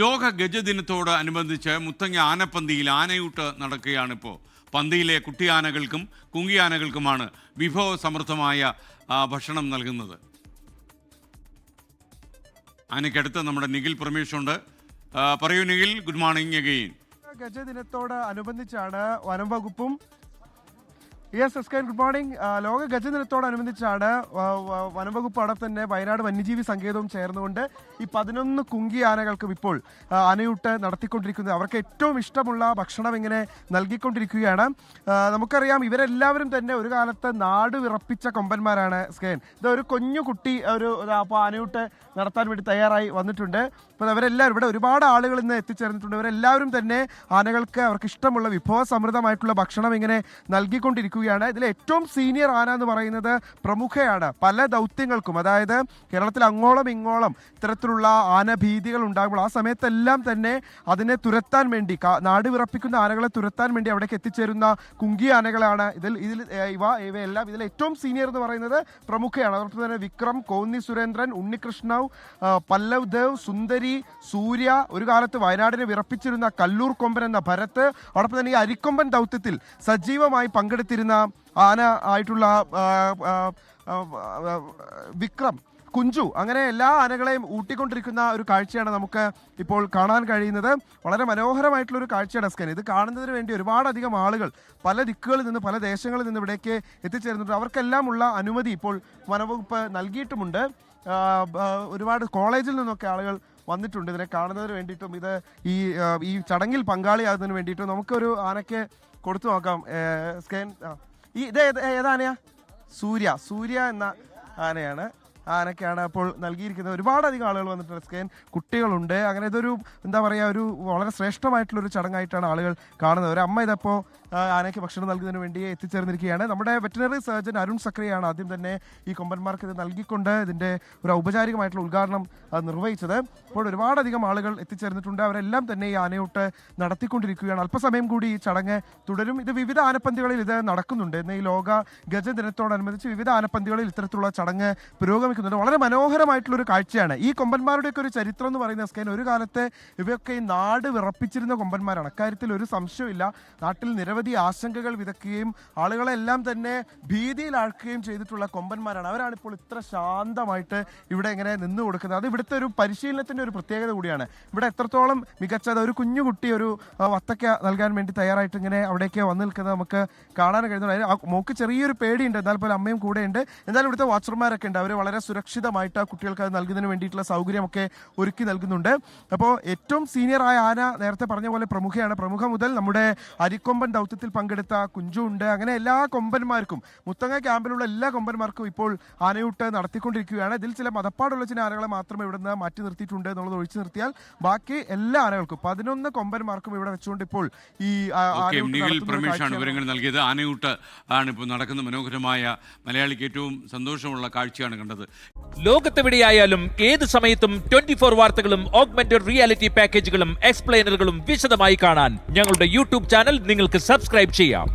ലോക ഗജദിനത്തോട് അനുബന്ധിച്ച് മുത്തങ്ങ ആനപ്പന്തിയിൽ ആനയൂട്ട് നടക്കുകയാണിപ്പോൾ. പന്തിയിലെ കുട്ടിയാനകൾക്കും കുങ്കിയാനകൾക്കുമാണ് വിഭവസമൃദ്ധമായ ഭക്ഷണം നൽകുന്നത്. ആനയ്ക്കടുത്ത് നമ്മുടെ നിഖിൽ പ്രമേഷുണ്ട്. പറയൂ നിഖിൽ, ഗുഡ് മോർണിംഗ് അഗെയിൻ. ഗജദിനത്തോട് അനുബന്ധിച്ചാണ് വനം വകുപ്പും ഗുഡ് മോർണിംഗ്. ലോക ഗജദിനത്തോടനുബന്ധിച്ചാണ് വനംവകുപ്പ് അവിടെ തന്നെ വയനാട് വന്യജീവി സങ്കേതവും ചേർന്നുകൊണ്ട് ഈ 11 കുങ്കി ആനകൾക്കും ഇപ്പോൾ ആനയൂട്ട് നടത്തിക്കൊണ്ടിരിക്കുന്നത്. അവർക്ക് ഏറ്റവും ഇഷ്ടമുള്ള ഭക്ഷണം ഇങ്ങനെ നൽകിക്കൊണ്ടിരിക്കുകയാണ്. നമുക്കറിയാം, ഇവരെല്ലാവരും തന്നെ ഒരു കാലത്ത് നാട് വിറപ്പിച്ച കൊമ്പന്മാരാണ്. ഇതൊരു കുഞ്ഞു കുട്ടി അപ്പോൾ ആനയൂട്ട് നടത്താൻ വേണ്ടി തയ്യാറായി വന്നിട്ടുണ്ട്. അപ്പോൾ അവരെല്ലാവരും ഇവിടെ ഒരുപാട് ആളുകൾ ഇന്ന് എത്തിച്ചേർന്നിട്ടുണ്ട്. ഇവരെല്ലാവരും തന്നെ ആനകൾക്ക് അവർക്ക് ഇഷ്ടമുള്ള വിഭവസമൃദ്ധമായിട്ടുള്ള ഭക്ഷണം ഇങ്ങനെ നൽകിക്കൊണ്ടിരിക്കുകയാണ്. ഇതിൽ ഏറ്റവും സീനിയർ ആന എന്ന് പറയുന്നത് പ്രമുഖയാണ്. പല ദൗത്യങ്ങൾക്കും, അതായത് കേരളത്തിൽ അങ്ങോളം ഇങ്ങോളം ഇത്തരത്തിലുള്ള ആനഭീതികൾ ഉണ്ടാകുമ്പോൾ ആ സമയത്തെല്ലാം തന്നെ അതിനെ തുരത്താൻ വേണ്ടി, നാട് വിറപ്പിക്കുന്ന ആനകളെ തുരത്താൻ വേണ്ടി അവിടേക്ക് എത്തിച്ചേരുന്ന കുങ്കി ആനകളാണ്. ഇവയെല്ലാം ഇതിൽ ഏറ്റവും സീനിയർ എന്ന് പറയുന്നത് പ്രമുഖയാണ്. അതോടൊപ്പം തന്നെ വിക്രം, കോന്നി സുരേന്ദ്രൻ, ഉണ്ണികൃഷ്ണവ്, പല്ലവ് ദേവ്, സുന്ദരി, സൂര്യ, ഒരു കാലത്ത് വയനാടിനെ വിറപ്പിച്ചിരുന്ന കല്ലൂർ കൊമ്പൻ എന്ന ഭരത്, അതോടൊപ്പം തന്നെ ഈ അരിക്കൊമ്പൻ ദൗത്യത്തിൽ സജീവമായി പങ്കെടുത്തിരുന്ന ആന ആയിട്ടുള്ള വിക്രം, കുഞ്ചു, അങ്ങനെ എല്ലാ ആനകളെയും ഊട്ടിക്കൊണ്ടിരിക്കുന്ന ഒരു കാഴ്ചയാണ് നമുക്ക് ഇപ്പോൾ കാണാൻ കഴിയുന്നത്. വളരെ മനോഹരമായിട്ടുള്ള ഒരു കാഴ്ചയാണ് സ്കൻ. ഇത് കാണുന്നതിന് വേണ്ടി ഒരുപാടധികം ആളുകൾ പല ദിക്കുകളിൽ നിന്ന്, പല ദേശങ്ങളിൽ നിന്ന് ഇവിടേക്ക് എത്തിച്ചേരുന്നുണ്ട്. അവർക്കെല്ലാം ഉള്ള അനുമതി ഇപ്പോൾ വനവകുപ്പ് നൽകിയിട്ടുമുണ്ട്. ഒരുപാട് കോളേജിൽ നിന്നൊക്കെ ആളുകൾ വന്നിട്ടുണ്ട് ഇതിനെ കാണുന്നതിന് വേണ്ടിയിട്ടും ഈ ചടങ്ങിൽ പങ്കാളിയാകുന്നതിന് വേണ്ടിയിട്ടും. നമുക്കൊരു ആനയ്ക്ക് കൊടുത്തു നോക്കാം. ഇത് ഏതാനയാ? സൂര്യ എന്ന ആനയാണ്. ആനയ്ക്കാണ് അപ്പോൾ നൽകിയിരിക്കുന്നത്. ഒരുപാടധികം ആളുകൾ വന്നിട്ടുണ്ട്. കുട്ടികളുണ്ട്. അങ്ങനെ ഇതൊരു എന്താ പറയുക, ഒരു വളരെ ശ്രേഷ്ഠമായിട്ടുള്ളൊരു ചടങ്ങായിട്ടാണ് ആളുകൾ കാണുന്നത്. ഒരു അമ്മ ഇതപ്പോൾ ആനയ്ക്ക് ഭക്ഷണം നൽകുന്നതിന് വേണ്ടി എത്തിച്ചേർന്നിരിക്കുകയാണ്. നമ്മുടെ വെറ്റിനറി സർജൻ അരുൺ സക്രിയാണ് ആദ്യം തന്നെ ഈ കൊമ്പന്മാർക്ക് ഇത് നൽകിക്കൊണ്ട് ഇതിൻ്റെ ഒരു ഔപചാരികമായിട്ടുള്ള ഉദ്ഘാടനം നിർവഹിച്ചത്. ഇപ്പോൾ ഒരുപാടധികം ആളുകൾ എത്തിച്ചേർന്നിട്ടുണ്ട്. അവരെല്ലാം തന്നെ ഈ ആനയൂട്ട് നടത്തിക്കൊണ്ടിരിക്കുകയാണ്. അല്പസമയം കൂടി ഈ ചടങ്ങ് തുടരും. ഇത് വിവിധ ആനപ്പന്തികളിൽ ഇത് നടക്കുന്നുണ്ട്. ഇന്ന് ഈ ലോക ഗജദിനത്തോടനുബന്ധിച്ച് വിവിധ ആനപ്പന്തികളിൽ ഇത്തരത്തിലുള്ള ചടങ്ങ് പുരോഗമിക്കുന്നുണ്ട്. വളരെ മനോഹരമായിട്ടുള്ളൊരു കാഴ്ചയാണ്. ഈ കൊമ്പന്മാരുടെയൊക്കെ ഒരു ചരിത്രം എന്ന് പറയുന്ന ഒരു കാലത്ത് ഇവയൊക്കെ ഈ നാട് വിറപ്പിച്ചിരുന്ന കൊമ്പന്മാരാണ്. അക്കാര്യത്തിൽ ഒരു സംശയമില്ല. നാട്ടിൽ നിരവധി ആശങ്കകൾ വിതയ്ക്കുകയും ആളുകളെല്ലാം തന്നെ ഭീതിയിലാക്കുകയും ചെയ്തിട്ടുള്ള കൊമ്പന്മാരാണ്. അവരാണ് ഇപ്പോൾ ഇത്ര ശാന്തമായിട്ട് ഇവിടെ ഇങ്ങനെ നിന്നു കൊടുക്കുന്നത്. അത് ഇവിടുത്തെ ഒരു പരിശീലനത്തിന്റെ ഒരു പ്രത്യേകത കൂടിയാണ്. ഇവിടെ എത്രത്തോളം മികച്ചത്, ഒരു കുഞ്ഞുകുട്ടി ഒരു വത്തക്ക നൽകാൻ വേണ്ടി തയ്യാറായിട്ട് ഇങ്ങനെ അവിടേക്ക് വന്നു നിൽക്കുന്നത് നമുക്ക് കാണാൻ കഴിയുന്നുണ്ട്. മോക്ക് ചെറിയൊരു പേടിയുണ്ട്, എന്നാൽ പോലും അമ്മയും കൂടെ ഉണ്ട്. എന്നാലും ഇവിടുത്തെ വാച്ചർമാരൊക്കെ ഉണ്ട്. അവർ വളരെ സുരക്ഷിതമായിട്ട് ആ കുട്ടികൾക്ക് അത് നൽകുന്നതിന് വേണ്ടിയിട്ടുള്ള സൗകര്യമൊക്കെ ഒരുക്കി നൽകുന്നുണ്ട്. അപ്പോൾ ഏറ്റവും സീനിയർ ആയ ആന നേരത്തെ പറഞ്ഞ പോലെ പ്രമുഖയാണ്. പ്രമുഖ മുതൽ നമ്മുടെ അരിക്കൊമ്പൻ ദൗത്യത്തിൽ പങ്കെടുത്ത കുഞ്ചു ഉണ്ട്. അങ്ങനെ എല്ലാ കൊമ്പന്മാർക്കും, മുത്തങ്ങ ക്യാമ്പിലുള്ള എല്ലാ കൊമ്പന്മാർക്കും ഇപ്പോൾ ആനയൂട്ട് നടത്തിക്കൊണ്ടിരിക്കുകയാണ്. ഇതിൽ ചില മതപ്പാടുള്ള ചില ആനകളെ മാത്രമേ ഇവിടുന്ന് മാറ്റി നിർത്തിയിട്ടുണ്ട് എന്നുള്ളത് ഒഴിച്ചു നിർത്തിയാൽ ബാക്കി എല്ലാ ആനകൾക്കും 11 കൊമ്പന്മാർക്കും ഇവിടെ വെച്ചുകൊണ്ട് ഇപ്പോൾ ഈ വിവരങ്ങൾ നൽകിയത്. ആനയൂട്ട് ആണ് ഇപ്പോൾ നടക്കുന്ന മനോഹരമായ, മലയാളിക്ക് ഏറ്റവും സന്തോഷമുള്ള കാഴ്ചയാണ് കണ്ടത്. ലോകത്തെവിടെയായാലും ഏത് സമയത്തും 24 വാർത്തകളും ഓഗ്മെന്റഡ് റിയാലിറ്റി പാക്കേജുകളും എക്സ്പ്ലെയിനറുകളും വിശദമായി കാണാൻ ഞങ്ങളുടെ യൂട്യൂബ് ചാനൽ നിങ്ങൾക്ക് സബ്സ്ക്രൈബ് ചെയ്യാം.